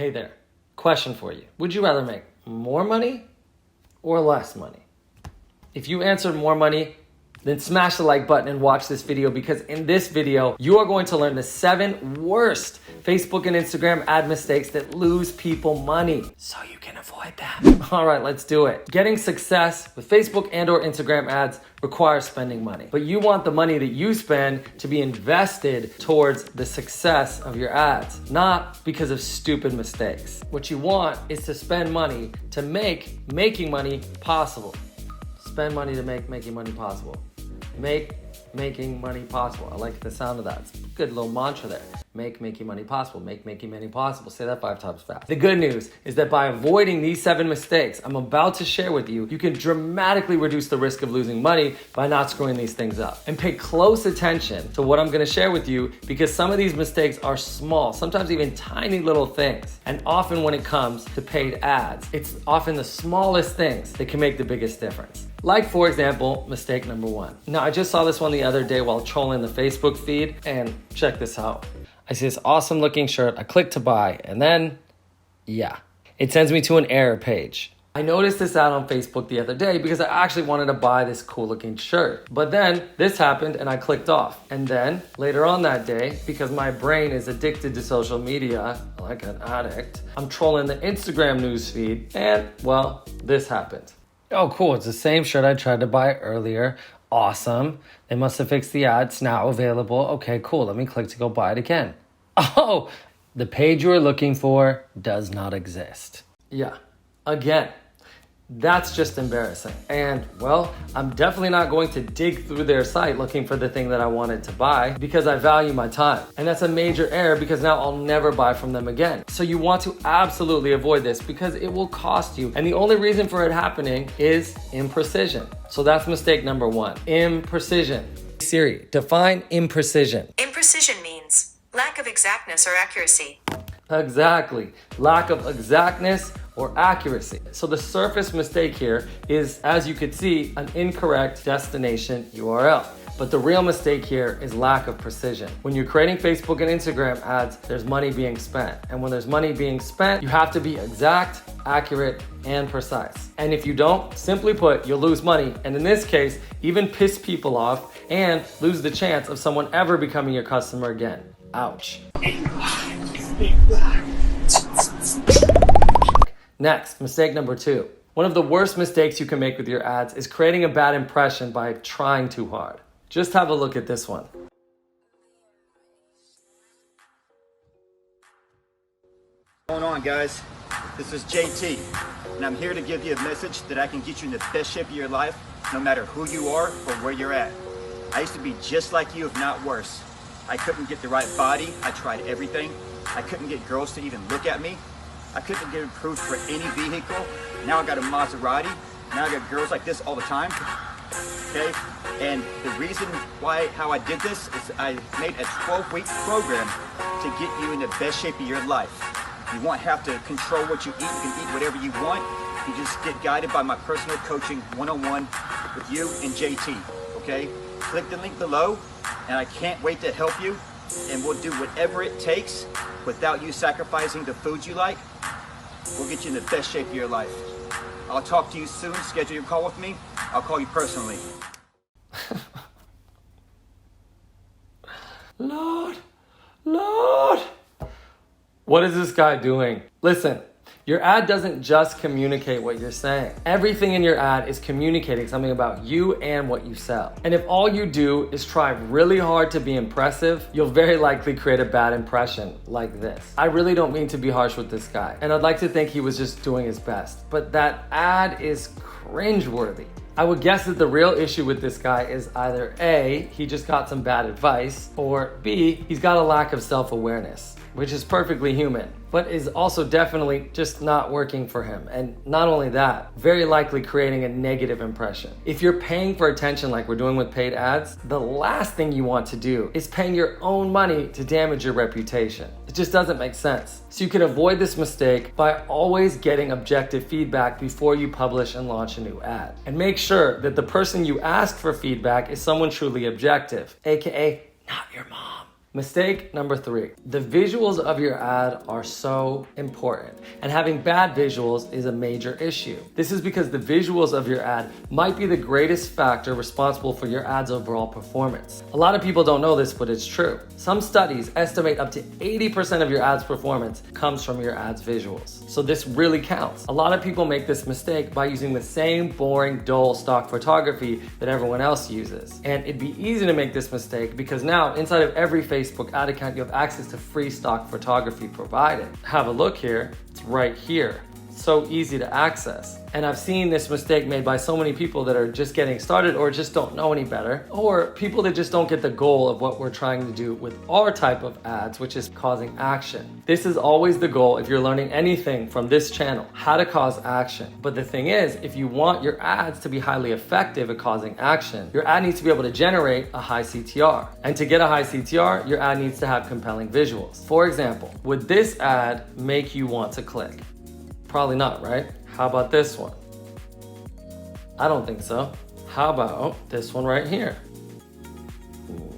Hey there, question for you. Would you rather make more money or less money? If you answered more money, then smash the like button and watch this video, because in this video, you are going to learn the 7 worst Facebook and Instagram ad mistakes that lose people money so you can avoid them. All right, let's do it. Getting success with Facebook and or Instagram ads requires spending money, but you want the money that you spend to be invested towards the success of your ads, not because of stupid mistakes. What you want is to spend money to make making money possible. Spend money to make making money possible. Make making money possible. I like the sound of that. It's a good little mantra there. Make making money possible. Make making money possible. Say that 5 times fast. The good news is that by avoiding these 7 mistakes I'm about to share with you, you can dramatically reduce the risk of losing money by not screwing these things up. And pay close attention to what I'm going to share with you, because some of these mistakes are small, sometimes even tiny little things. And often when it comes to paid ads, it's often the smallest things that can make the biggest difference. Like, for example, mistake number 1. Now, I just saw this one the other day while trolling the Facebook feed, and check this out. I see this awesome looking shirt, I click to buy, and then, it sends me to an error page. I noticed this ad on Facebook the other day because I actually wanted to buy this cool looking shirt. But then this happened and I clicked off. And then later on that day, because my brain is addicted to social media like an addict, I'm trolling the Instagram newsfeed, and well, this happened. Oh, cool, it's the same shirt I tried to buy earlier. Awesome. They must have fixed the ad. It's now available. Okay, cool. Let me click to go buy it again. Oh, the page you are looking for does not exist. Yeah, again. That's just embarrassing. And well, I'm definitely not going to dig through their site looking for the thing that I wanted to buy, because I value my time. And that's a major error, because now I'll never buy from them again. So you want to absolutely avoid this, because it will cost you. And the only reason for it happening is imprecision. So that's mistake number 1, imprecision. Siri, define imprecision. Imprecision means lack of exactness or accuracy. Exactly, lack of exactness or accuracy. So the surface mistake here is, as you could see, an incorrect destination URL. But the real mistake here is lack of precision. When you're creating Facebook and Instagram ads, there's money being spent. And when there's money being spent, you have to be exact, accurate, and precise. And if you don't, simply put, you'll lose money. And in this case, even piss people off and lose the chance of someone ever becoming your customer again. Ouch. Next, mistake number 2. One of the worst mistakes you can make with your ads is creating a bad impression by trying too hard. Just have a look at this one. What's going on, guys? This is JT, and I'm here to give you a message that I can get you in the best shape of your life, no matter who you are or where you're at. I used to be just like you, if not worse. I couldn't get the right body. I tried everything. I couldn't get girls to even look at me. I couldn't get approved for any vehicle. Now I got a Maserati. Now I got girls like this all the time. Okay? And the reason how I did this is I made a 12-week program to get you in the best shape of your life. You won't have to control what you eat. You can eat whatever you want. You just get guided by my personal coaching one-on-one with you and JT. Okay? Click the link below, and I can't wait to help you. And we'll do whatever it takes without you sacrificing the foods you like. We'll get you in the best shape of your life. I'll talk to you soon. Schedule your call with me. I'll call you personally. Lord. What is this guy doing? Listen, your ad doesn't just communicate what you're saying. Everything in your ad is communicating something about you and what you sell. And if all you do is try really hard to be impressive, you'll very likely create a bad impression like this. I really don't mean to be harsh with this guy, and I'd like to think he was just doing his best, but that ad is cringeworthy. I would guess that the real issue with this guy is either A, he just got some bad advice, or B, he's got a lack of self-awareness, which is perfectly human, but is also definitely just not working for him. And not only that, very likely creating a negative impression. If you're paying for attention like we're doing with paid ads, the last thing you want to do is paying your own money to damage your reputation. It just doesn't make sense. So you can avoid this mistake by always getting objective feedback before you publish and launch a new ad. And make sure that the person you ask for feedback is someone truly objective, aka not your mom. Mistake number 3, the visuals of your ad are so important, and having bad visuals is a major issue. This is because the visuals of your ad might be the greatest factor responsible for your ad's overall performance. A lot of people don't know this, but it's true. Some studies estimate up to 80% of your ad's performance comes from your ad's visuals. So this really counts. A lot of people make this mistake by using the same boring, dull stock photography that everyone else uses. And it'd be easy to make this mistake because now inside of every Facebook ad account, you have access to free stock photography provided. Have a look here, it's right here. So easy to access. And I've seen this mistake made by so many people that are just getting started or just don't know any better, or people that just don't get the goal of what we're trying to do with our type of ads, which is causing action. This is always the goal if you're learning anything from this channel, how to cause action. But the thing is, if you want your ads to be highly effective at causing action, your ad needs to be able to generate a high CTR. And to get a high CTR, your ad needs to have compelling visuals. For example, would this ad make you want to click? Probably not, right? How about this one? I don't think so. How about this one right here?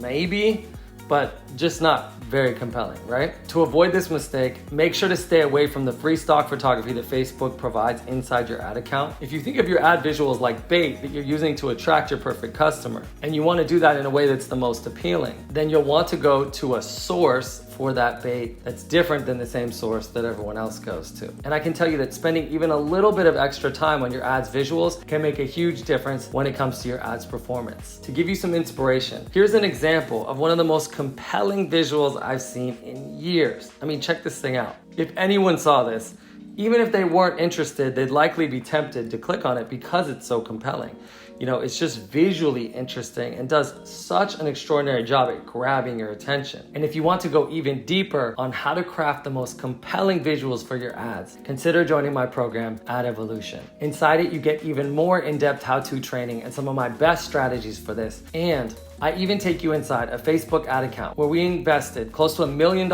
Maybe, but just not very compelling, right? To avoid this mistake, make sure to stay away from the free stock photography that Facebook provides inside your ad account. If you think of your ad visuals like bait that you're using to attract your perfect customer, and you want to do that in a way that's the most appealing, then you'll want to go to a source for that bait that's different than the same source that everyone else goes to. And I can tell you that spending even a little bit of extra time on your ad's visuals can make a huge difference when it comes to your ad's performance. To give you some inspiration, here's an example of one of the most compelling visuals I've seen in years. I mean, check this thing out. If anyone saw this, even if they weren't interested, they'd likely be tempted to click on it because it's so compelling. You know, it's just visually interesting and does such an extraordinary job at grabbing your attention. And if you want to go even deeper on how to craft the most compelling visuals for your ads, consider joining my program, Ad Evolution. Inside it, you get even more in-depth how-to training and some of my best strategies for this. And I even take you inside a Facebook ad account where we invested close to $1 million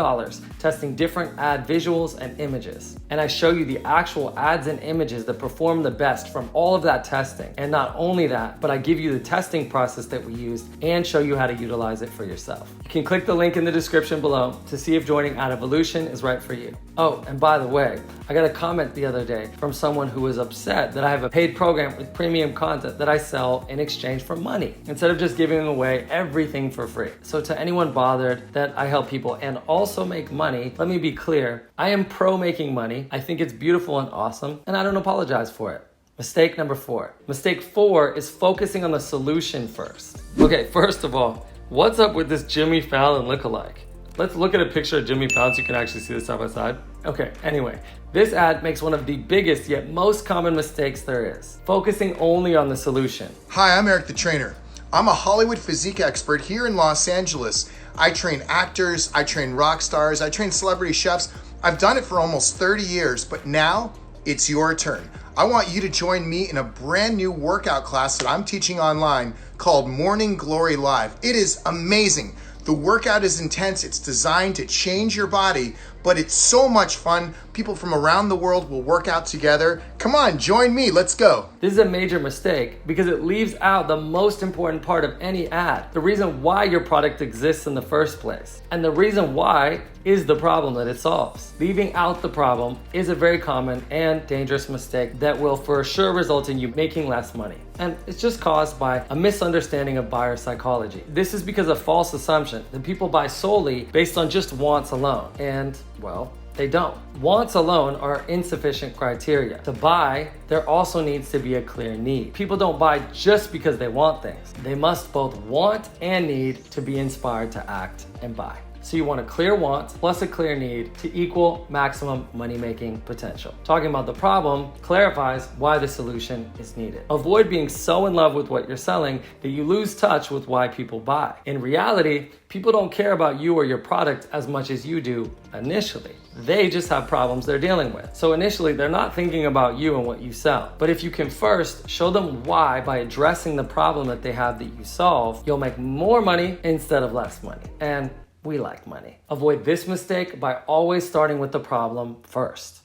testing different ad visuals and images. And I show you the actual ads and images that perform the best from all of that testing. And not only that, but I give you the testing process that we used and show you how to utilize it for yourself. You can click the link in the description below to see if joining Ad Evolution is right for you. Oh, and by the way, I got a comment the other day from someone who was upset that I have a paid program with premium content that I sell in exchange for money, instead of just giving away everything for free. So to anyone bothered that I help people and also make money, let me be clear, I am pro making money. I think it's beautiful and awesome, and I don't apologize for it. Mistake number 4. Mistake 4 is focusing on the solution first. Okay, first of all, what's up with this Jimmy Fallon lookalike? Let's look at a picture of Jimmy Fallon so you can actually see this side by side. Okay, anyway, this ad makes one of the biggest yet most common mistakes there is, focusing only on the solution. Hi, I'm Eric the Trainer. I'm a Hollywood physique expert here in Los Angeles. I train actors, I train rock stars, I train celebrity chefs. I've done it for almost 30 years, but now it's your turn. I want you to join me in a brand new workout class that I'm teaching online called Morning Glory Live. It is amazing. The workout is intense. It's designed to change your body, but it's so much fun. People from around the world will work out together. Come on, join me. Let's go. This is a major mistake because it leaves out the most important part of any ad, the reason why your product exists in the first place. And the reason why is the problem that it solves. Leaving out the problem is a very common and dangerous mistake that will for sure result in you making less money. And it's just caused by a misunderstanding of buyer psychology. This is because of false assumption that people buy solely based on just wants alone. And, well, they don't. Wants alone are insufficient criteria. To buy, there also needs to be a clear need. People don't buy just because they want things. They must both want and need to be inspired to act and buy. So you want a clear want plus a clear need to equal maximum money-making potential. Talking about the problem clarifies why the solution is needed. Avoid being so in love with what you're selling that you lose touch with why people buy. In reality, people don't care about you or your product as much as you do initially. They just have problems they're dealing with. So initially, they're not thinking about you and what you sell. But if you can first show them why by addressing the problem that they have that you solve, you'll make more money instead of less money. And we like money. Avoid this mistake by always starting with the problem first.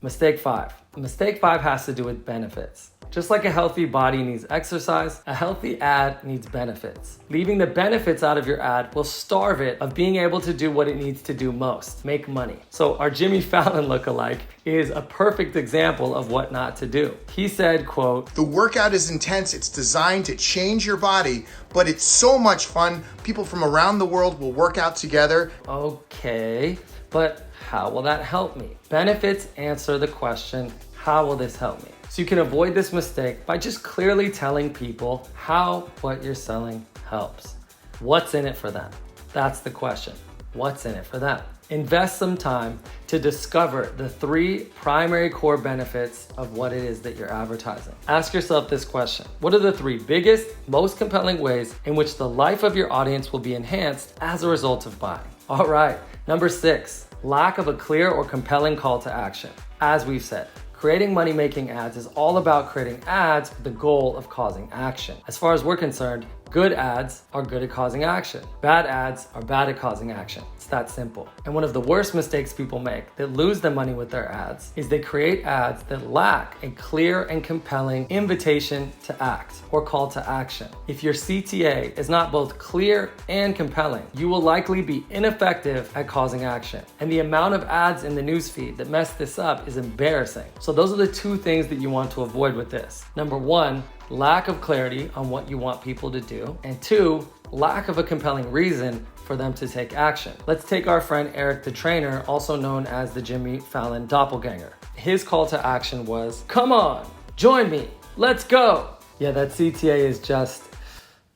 Mistake 5. Mistake 5 has to do with benefits. Just like a healthy body needs exercise, a healthy ad needs benefits. Leaving the benefits out of your ad will starve it of being able to do what it needs to do most, make money. So our Jimmy Fallon lookalike is a perfect example of what not to do. He said, quote, "The workout is intense. It's designed to change your body, but it's so much fun. People from around the world will work out together." Okay, but how will that help me? Benefits answer the question, how will this help me? So you can avoid this mistake by just clearly telling people how what you're selling helps. What's in it for them? That's the question. What's in it for them? Invest some time to discover the 3 primary core benefits of what it is that you're advertising. Ask yourself this question. What are the 3 biggest, most compelling ways in which the life of your audience will be enhanced as a result of buying? All right, number 6, lack of a clear or compelling call to action. As we've said, creating money-making ads is all about creating ads with the goal of causing action. As far as we're concerned, good ads are good at causing action. Bad ads are bad at causing action. It's that simple. And one of the worst mistakes people make that lose their money with their ads is they create ads that lack a clear and compelling invitation to act or call to action. If your CTA is not both clear and compelling, you will likely be ineffective at causing action. And the amount of ads in the newsfeed that mess this up is embarrassing. So those are the 2 things that you want to avoid with this. Number 1, lack of clarity on what you want people to do. And 2, lack of a compelling reason for them to take action. Let's take our friend Eric the trainer, also known as the Jimmy Fallon doppelganger. His call to action was, "Come on, join me, let's go." Yeah, that CTA is just,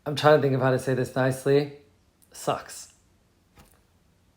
I'm trying to think of how to say this nicely, sucks.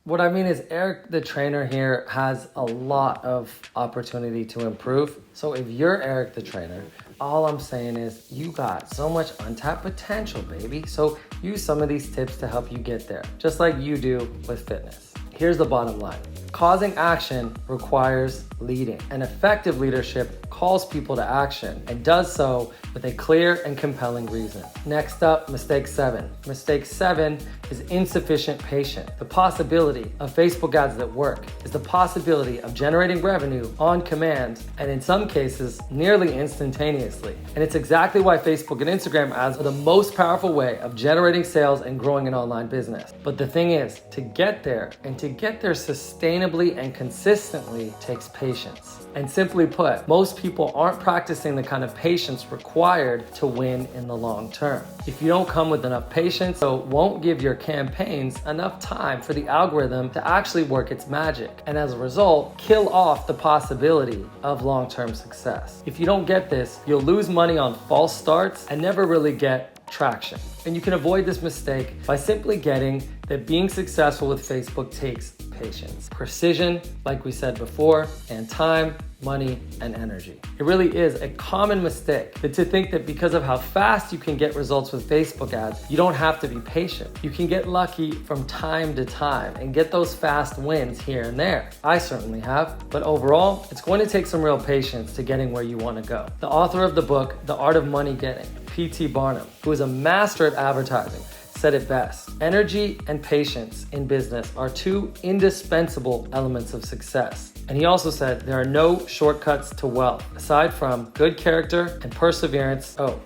What I mean is Eric the trainer here has a lot of opportunity to improve. So if you're Eric the trainer, all I'm saying is you got so much untapped potential, baby. So use some of these tips to help you get there, just like you do with fitness. Here's the bottom line. Causing action requires leading, and effective leadership calls people to action and does so with a clear and compelling reason. Next up, mistake 7. Mistake 7 is insufficient patient. The possibility of Facebook ads that work is the possibility of generating revenue on command, and in some cases, nearly instantaneously. And it's exactly why Facebook and Instagram ads are the most powerful way of generating sales and growing an online business. But the thing is, to get there, and to get there sustainably and consistently, takes patience. And simply put, most people aren't practicing the kind of patience required to win in the long term. If you don't come with enough patience, so won't give your campaigns enough time for the algorithm to actually work its magic, and as a result, kill off the possibility of long-term success. If you don't get this, you'll lose money on false starts and never really get traction. And you can avoid this mistake by simply getting that being successful with Facebook takes patience, precision, like we said before, and time, money, and energy. It really is a common mistake to think that because of how fast you can get results with Facebook ads, you don't have to be patient. You can get lucky from time to time and get those fast wins here and there. I certainly have, but overall, it's going to take some real patience to getting where you want to go. The author of the book, The Art of Money Getting, P.T. Barnum, who is a master at advertising, said it best. Energy and patience in business are 2 indispensable elements of success. And he also said there are no shortcuts to wealth aside from good character and perseverance. Oh,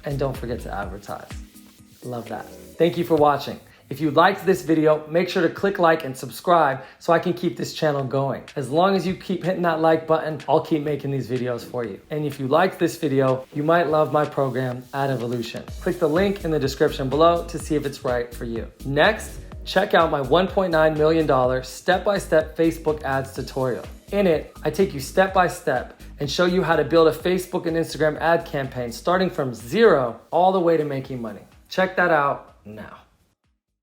and don't forget to advertise. Love that. Thank you for watching. If you liked this video, make sure to click like and subscribe so I can keep this channel going. As long as you keep hitting that like button, I'll keep making these videos for you. And if you liked this video, you might love my program, Ad Evolution. Click the link in the description below to see if it's right for you. Next, check out my $1.9 million step-by-step Facebook ads tutorial. In it, I take you step by step and show you how to build a Facebook and Instagram ad campaign starting from 0 all the way to making money. Check that out now.